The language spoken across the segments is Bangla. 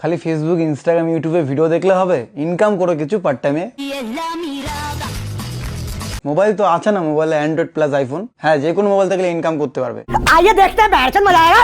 খালি ফেসবুক, ইনস্টাগ্রাম, ইউটিউবে ভিডিও দেখলে হবে? ইনকাম করো কিছু পার্ট টাইমে। মোবাইল তো আছে না, মোবাইলে অ্যান্ড্রয়েড প্লাস আইফোন। হ্যাঁ, যে কোনো মোবাইল থাকলে ইনকাম করতে পারবে। आइए देखते हैं बैठन मजा आएगा।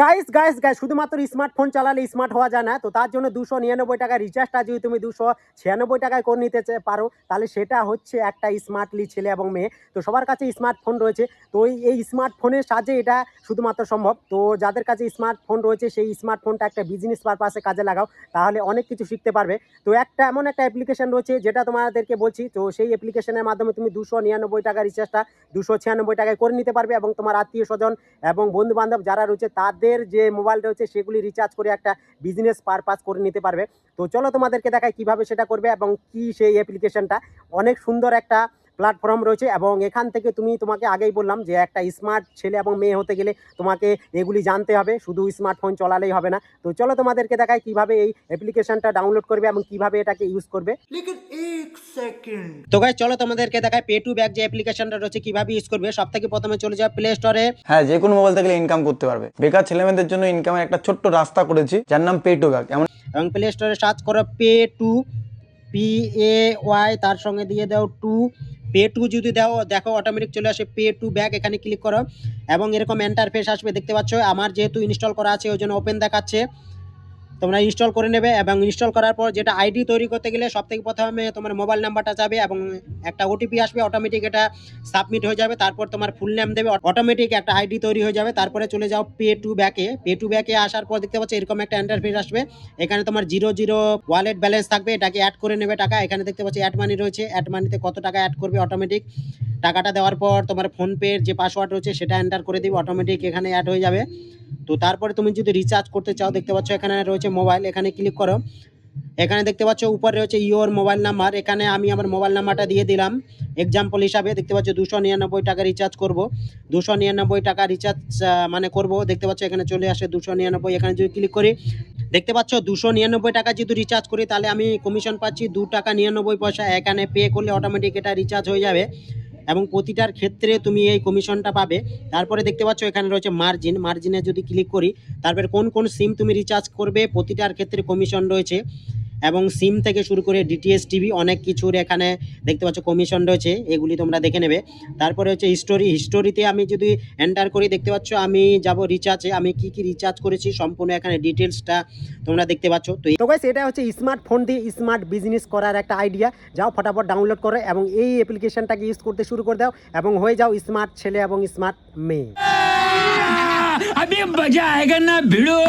গাইস গাইস গাইস শুধুমাত্র স্মার্টফোন চালালে স্মার্ট হওয়া যায় না। তো তার জন্য 299 টাকা রিচার্জটা যদি তুমি 296 টাকায় করে নিতে পারো, তাহলে সেটা হচ্ছে একটা স্মার্টলি ছেলে এবং মেয়ে। তো সবার কাছে স্মার্টফোন রয়েছে, তো এই স্মার্টফোনের সাহায্যে এটা শুধুমাত্র সম্ভব। তো যাদের কাছে স্মার্টফোন রয়েছে সেই স্মার্টফোনটা একটা বিজনেস পারপাসে কাজে লাগাও, তাহলে অনেক কিছু শিখতে পারবে। তো এমন একটা অ্যাপ্লিকেশন রয়েছে যেটা তোমাদেরকে বলছি। তো সেই অ্যাপ্লিকেশনের মাধ্যমে তুমি 299 টাকা রিচার্জটা 296 টাকায় করে নিতে পারবে এবং তোমার আত্মীয় স্বজন এবং বন্ধু বান্ধব যারা রয়েছে তাদের যে মোবাইল রয়েছে সেগুলি রিচার্জ করে একটা বিজনেস পারপাস করে নিতে পারবে। তো চলো তোমাদেরকে দেখাই কিভাবে সেটা করবে এবং কি সেই অ্যাপ্লিকেশনটা। অনেক সুন্দর একটা প্ল্যাটফর্ম রয়েছে এবং এখান থেকে তোমাকে আগেই বললাম যে একটা স্মার্ট ছেলে এবং মেয়ে হতে গেলে তোমাকে এগুলি জানতে হবে, শুধু স্মার্টফোন চলালেই হবে না। তো চলো তোমাদেরকে দেখাই কিভাবে এই অ্যাপ্লিকেশনটা ডাউনলোড করবে এবং কিভাবে এটাকে ইউজ করবে। তো গাইস চলো তোমাদেরকে দেখাই পে টু ব্যাক যে অ্যাপ্লিকেশনটা রয়েছে কিভাবে ইউজ করবে। সবথেকে প্রথমে চলে যাও প্লে স্টোরে। হ্যাঁ, যে কোনো মোবাইল থাকলে ইনকাম করতে পারবে। বেকার ছেলেমেয়েদের জন্য ইনকামের একটা ছোট্ট রাস্তা করেছি, যার নাম পে টু ব্যাক। এবং প্লে স্টোরে সার্চ করো পে টু, PAY, তার সঙ্গে দিয়ে দাও টু, পে টু যদি দাও দেখো অটোমেটিক চলে আসে পে টু ব্যাক। এখানে ক্লিক করো এবং এরকম ইন্টারফেস আসবে, দেখতে পাচ্ছ। আমার যেহেতু ইনস্টল করা আছে ওই জন্য ওপেন দেখাচ্ছে, তোমরা ইনস্টল করে নেবে। এবং ইনস্টল করার পর যেটা আইডি তৈরি করতে গেলে সবথেকে প্রথমে তোমার মোবাইল নাম্বারটা যাবে এবং একটা ওটিপি আসবে, অটোমেটিক এটা সাবমিট হয়ে যাবে। তারপর তোমার ফুল নেম দেবে, অটোমেটিক একটা আইডি তৈরি হয়ে যাবে। তারপরে চলে যাও পে টু ব্যাকে। পে টু ব্যাকে আসার পর দেখতে পাচ্ছ এরকম একটা ইন্টারফেস আসবে। এখানে তোমার 00 ওয়ালেট ব্যালেন্স থাকবে, এটাকে অ্যাড করে নেবে টাকা। এখানে দেখতে পাচ্ছ অ্যাড মানি রয়েছে, অ্যাড মানিতে কত টাকা অ্যাড করবে অটোমেটিক। টাকাটা দেওয়ার পর তোমার ফোনপের যে পাসওয়ার্ড রয়েছে সেটা এন্টার করে দিবে, অটোমেটিক এখানে অ্যাড হয়ে যাবে। তো তারপরে তুমি যদি রিচার্জ করতে চাও দেখতে পাচ্ছ এখানে রয়েছে মোবাইল, এখানে ক্লিক করো। এখানে দেখতে পাচ্ছ উপরে রয়েছে ইওর মোবাইল নাম্বার, এখানে আমি আমার মোবাইল নাম্বারটা দিয়ে দিলাম এক্সাম্পল হিসাবে। দেখতে পাচ্ছ 299 টাকা রিচার্জ করব, 299 টাকা রিচার্জ মানে করব। দেখতে পাচ্ছ এখানে চলে আসে 299। এখানে যদি ক্লিক করি দেখতে পাচ্ছ 299 টাকা যদি রিচার্জ করি তাহলে আমি কমিশন পাচ্ছি 2 টাকা 99 পয়সা। এখানে পে করলে অটোমেটিক এটা রিচার্জ হয়ে যাবে এবং প্রতিটার ক্ষেত্রে তুমি এই কমিশনটা পাবে। তারপরে দেখতে পাচ্ছ এখানে রয়েছে মার্জিন, মার্জিনে যদি ক্লিক করি তারপরে কোন কোন সিম তুমি রিচার্জ করবে প্রতিটার ক্ষেত্রে কমিশন রয়েছে এবং সিম থেকে শুরু করে ডিটিএস টিভি অনেক কিছুর এখানে দেখতে পাচ্ছ কমিশন রয়েছে, এগুলি তোমরা দেখে নেবে। তারপরে হচ্ছে হিস্টোরিতে আমি যদি এন্টার করি দেখতে পাচ্ছ আমি যাব রিচার্জে, আমি কি কি রিচার্জ করেছি সম্পূর্ণ এখানে ডিটেলসটা তোমরা দেখতে পাচ্ছ। তো গাইস এটা হচ্ছে স্মার্টফোন দিয়ে স্মার্ট বিজনেস করার একটা আইডিয়া। যাও ফটাফট ডাউনলোড করো এবং এই অ্যাপ্লিকেশনটাকে ইউজ করতে শুরু করে দাও এবং হয়ে যাও স্মার্ট ছেলে এবং স্মার্ট মেয়ে। अभी मजा आएगा ना भिड़ो।